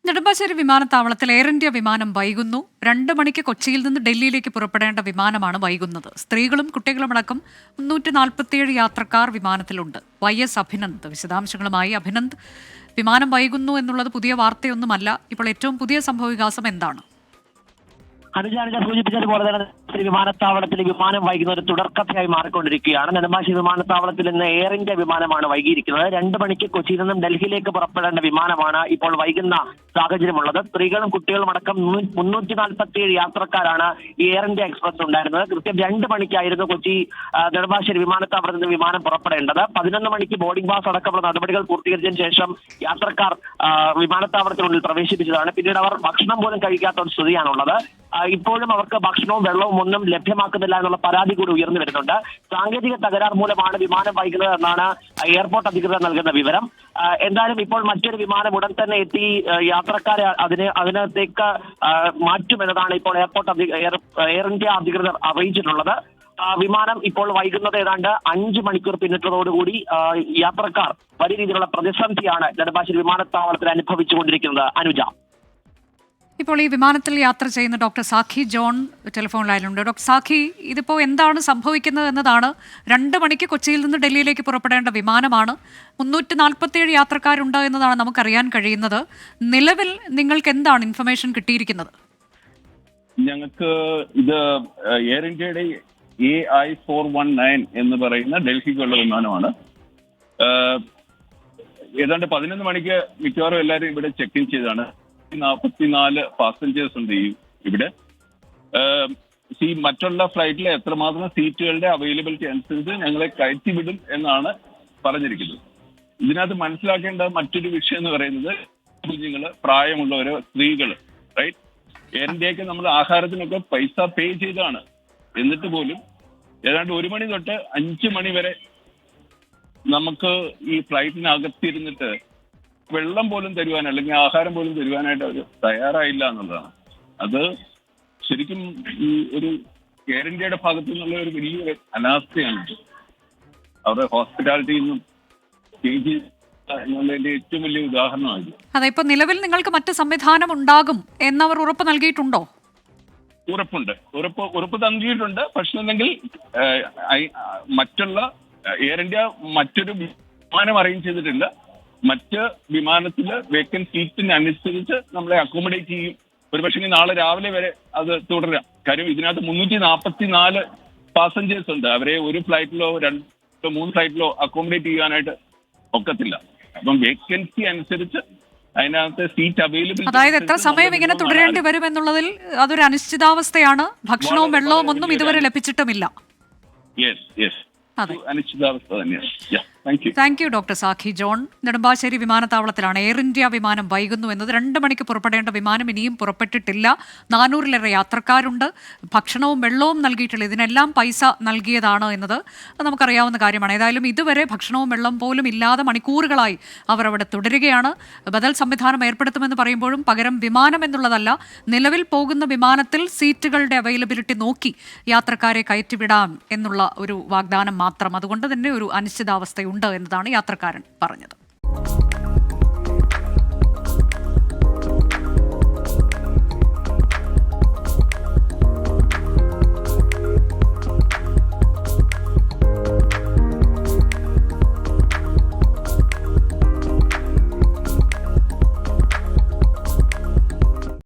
നെടുമ്പാശ്ശേരി വിമാനത്താവളത്തിൽ air India വിമാനം വൈകുന്നു. 2 മണിക്ക് കൊച്ചിയിൽ നിന്ന് ഡൽഹിയിലേക്ക് പുറപ്പെടേണ്ട വിമാനമാണ് വൈകുന്നത്. സ്ത്രീകളും കുട്ടികളുമടക്കം 347 യാത്രക്കാർ വിമാനത്തിലുണ്ട്. YS അഭിനന്ദ് വിശദാംശങ്ങളുമായി. അഭിനന്ദ്, വിമാനം വൈകുന്നു എന്നുള്ളത് പുതിയ വാർത്തയൊന്നുമല്ല. ഇപ്പോൾ ഏറ്റവും പുതിയ സംഭവവികാസം എന്താണ്? അനുജ സൂചിപ്പിച്ചതുപോലെ തന്നെ വിമാനത്താവളത്തിൽ വിമാനം വൈകുന്ന ഒരു തുടർക്കഥയായി മാറിക്കൊണ്ടിരിക്കുകയാണ്. നെടുമ്പാശ്ശേരി വിമാനത്താവളത്തിൽ നിന്ന് എയർ ഇന്ത്യ വിമാനമാണ് വൈകിയിരിക്കുന്നത്. 2 മണിക്ക് കൊച്ചിയിൽ നിന്നും ഡൽഹിയിലേക്ക് പുറപ്പെടേണ്ട വിമാനമാണ് ഇപ്പോൾ വൈകുന്ന സാഹചര്യമുള്ളത്. സ്ത്രീകളും കുട്ടികളും അടക്കം 347 യാത്രക്കാരാണ് ഈ എയർ ഇന്ത്യ എക്സ്പ്രസ് ഉണ്ടായിരുന്നത്. കൃത്യം 2 മണിക്കായിരുന്നു കൊച്ചി നെടുമ്പാശ്ശേരി വിമാനത്താവളത്തിൽ നിന്ന് വിമാനം പുറപ്പെടേണ്ടത്. 11 മണിക്ക് ബോർഡിംഗ് പാസ് അടക്കമുള്ള നടപടികൾ പൂർത്തീകരിച്ചതിന് ശേഷം യാത്രക്കാർ വിമാനത്താവളത്തിനുള്ളിൽ പ്രവേശിപ്പിച്ചതാണ്. പിന്നീട് അവർ ഭക്ഷണം പോലും കഴിക്കാത്ത ഒരു സ്ഥിതിയാണുള്ളത്. ഇപ്പോഴും അവർക്ക് ഭക്ഷണവും വെള്ളവും ഒന്നും ലഭ്യമാക്കുന്നില്ല എന്നുള്ള പരാതി കൂടി ഉയർന്നു വരുന്നുണ്ട്. സാങ്കേതിക തകരാർ മൂലമാണ് വിമാനം വൈകുന്നത് എന്നാണ് എയർപോർട്ട് അധികൃതർ നൽകുന്ന വിവരം. എന്തായാലും ഇപ്പോൾ മറ്റൊരു വിമാനം ഉടൻ തന്നെ എത്തി യാത്രക്കാരെ അതിനകത്തേക്ക് മാറ്റുമെന്നതാണ് ഇപ്പോൾ എയർ ഇന്ത്യ അധികൃതർ അറിയിച്ചിട്ടുള്ളത്. വിമാനം ഇപ്പോൾ വൈകുന്നത് ഏതാണ്ട് 5 മണിക്കൂർ പിന്നിട്ടതോടുകൂടി യാത്രക്കാർ വലിയ രീതിയിലുള്ള പ്രതിസന്ധിയാണ് നെടുമ്പാശ്ശേരി വിമാനത്താവളത്തിൽ അനുഭവിച്ചുകൊണ്ടിരിക്കുന്നത്. അനുജ, ഇപ്പോൾ ഈ വിമാനത്തിൽ യാത്ര ചെയ്യുന്ന doctor Sakhi John telephone ലൈനിലുണ്ട്. Doctor Sakhi, ഇതിപ്പോൾ എന്താണ് സംഭവിക്കുന്നത് എന്നതാണ്. 2 മണിക്ക് കൊച്ചിയിൽ നിന്ന് ഡൽഹിയിലേക്ക് പുറപ്പെടേണ്ട വിമാനമാണ്. 347 യാത്രക്കാരുണ്ട് എന്നതാണ് നമുക്കറിയാൻ കഴിയുന്നത്. നിലവിൽ നിങ്ങൾക്ക് എന്താണ് ഇൻഫർമേഷൻ കിട്ടിയിരിക്കുന്നത്? ഞങ്ങൾക്ക് ഇത് എയർ ഇന്ത്യയുടെ AI419 എന്ന് പറയുന്ന ഡൽഹിക്കുള്ള വിമാനമാണ്. ഏതാണ്ട് 11 മണിക്ക് മിക്കവാറും എല്ലാവരും ഇവിടെ ചെക്ക് ഇൻ ചെയ്താണ്. 44 പാസഞ്ചേഴ്സ് ഉണ്ട് ഇവിടെ. മറ്റുള്ള ഫ്ലൈറ്റിൽ എത്രമാത്രം സീറ്റുകളുടെ അവൈലബിലിറ്റി അനുസരിച്ച് ഞങ്ങളെ കയറ്റിവിടും എന്നാണ് പറഞ്ഞിരിക്കുന്നത്. ഇതിനകത്ത് മനസ്സിലാക്കേണ്ട മറ്റൊരു വിഷയം എന്ന് പറയുന്നത് കുഞ്ഞുങ്ങള്, പ്രായമുള്ളവര്, സ്ത്രീകള്, റൈറ്റ്. എയർ ഇന്ത്യക്ക് നമ്മൾ ആഹാരത്തിനൊക്കെ പൈസ പേ ചെയ്താണ്. എന്നിട്ട് പോലും ഏതാണ്ട് 1 മണി തൊട്ട് 5 മണി വരെ നമുക്ക് ഈ ഫ്ലൈറ്റിനകത്തിരുന്നിട്ട് വെള്ളം പോലും തരുവാൻ, അല്ലെങ്കിൽ ആഹാരം പോലും തരുവാനായിട്ട് അവർ തയ്യാറായില്ല എന്നുള്ളതാണ്. അത് ശരിക്കും ഈ ഒരു എയർ ഇന്ത്യയുടെ ഭാഗത്തു നിന്നുള്ള ഒരു വലിയൊരു അനാസ്ഥയാണ്. അവരുടെ ഹോസ്പിറ്റാലിറ്റിയിൽ നിന്നും ചേഞ്ച് എന്നുള്ളതിന്റെ ഏറ്റവും വലിയ ഉദാഹരണമായിരുന്നു. അതെ, ഇപ്പൊ നിലവിൽ നിങ്ങൾക്ക് മറ്റ് സംവിധാനം ഉണ്ടാകും എന്നവർ ഉറപ്പ് നൽകിയിട്ടുണ്ടോ? ഉറപ്പ് നൽകിയിട്ടുണ്ട്. പക്ഷേ അല്ലെങ്കിൽ മറ്റുള്ള എയർ ഇന്ത്യ മറ്റൊരു വിമാനം അറേഞ്ച് ചെയ്തിട്ടില്ല. മറ്റ് വിമാനത്തില് വേക്കൻറ്റ് സീറ്റിനനുസരിച്ച് നമ്മളെ അക്കോമഡേറ്റ് ചെയ്യും. ഒരുപക്ഷെ നാളെ രാവിലെ വരെ അത് തുടരാം. കാര്യം ഇതിനകത്ത് 344 പാസഞ്ചേഴ്സ് ഉണ്ട്. അവരെ ഒരു ഫ്ലൈറ്റിലോ 2-3 ഫ്ലൈറ്റിലോ അക്കോമഡേറ്റ് ചെയ്യാനായിട്ട് ഒക്കത്തില്ല. അപ്പം വേക്കൻസി അനുസരിച്ച് അതിനകത്ത് സീറ്റ് അവൈലബിൾ. അതായത് എത്ര സമയം ഇങ്ങനെ തുടരേണ്ടി വരും എന്നുള്ളതിൽ അതൊരു അനിശ്ചിതാവസ്ഥയാണ്. ഭക്ഷണവും വെള്ളവും ഒന്നും ഇതുവരെ ലഭിച്ചിട്ടുമില്ല. അനിശ്ചിതാവസ്ഥ തന്നെയാണ്. Thank you doctor Sakhi John. Nedumbassery വിമാനത്താവളത്തിലാണ് എയർ ഇന്ത്യ വിമാനം വൈകുന്നു എന്നത്. 2 മണിക്ക് പുറപ്പെടേണ്ട വിമാനം ഇനിയും പുറപ്പെട്ടിട്ടില്ല. 400-ലേറെ യാത്രക്കാരുണ്ട്. ഭക്ഷണവും വെള്ളവും നൽകിയിട്ടില്ല. ഇതിനെല്ലാം പൈസ നൽകിയതാണ് എന്നത് നമുക്കറിയാവുന്ന കാര്യമാണ്. ഏതായാലും ഇതുവരെ ഭക്ഷണവും വെള്ളം പോലും ഇല്ലാതെ മണിക്കൂറുകളായി അവർ അവിടെ തുടരുകയാണ്. ബദൽ സംവിധാനം ഏർപ്പെടുത്തുമെന്ന് പറയുമ്പോഴും പകരം വിമാനം എന്നുള്ളതല്ല, നിലവിൽ പോകുന്ന വിമാനത്തിൽ സീറ്റുകളുടെ അവൈലബിലിറ്റി നോക്കി യാത്രക്കാരെ കയറ്റിവിടാം എന്നുള്ള ഒരു വാഗ്ദാനം മാത്രം. അതുകൊണ്ട് തന്നെ ഒരു അനിശ്ചിതാവസ്ഥയുണ്ട് എന്നതാണ് യാത്രക്കാരൻ പറഞ്ഞത്.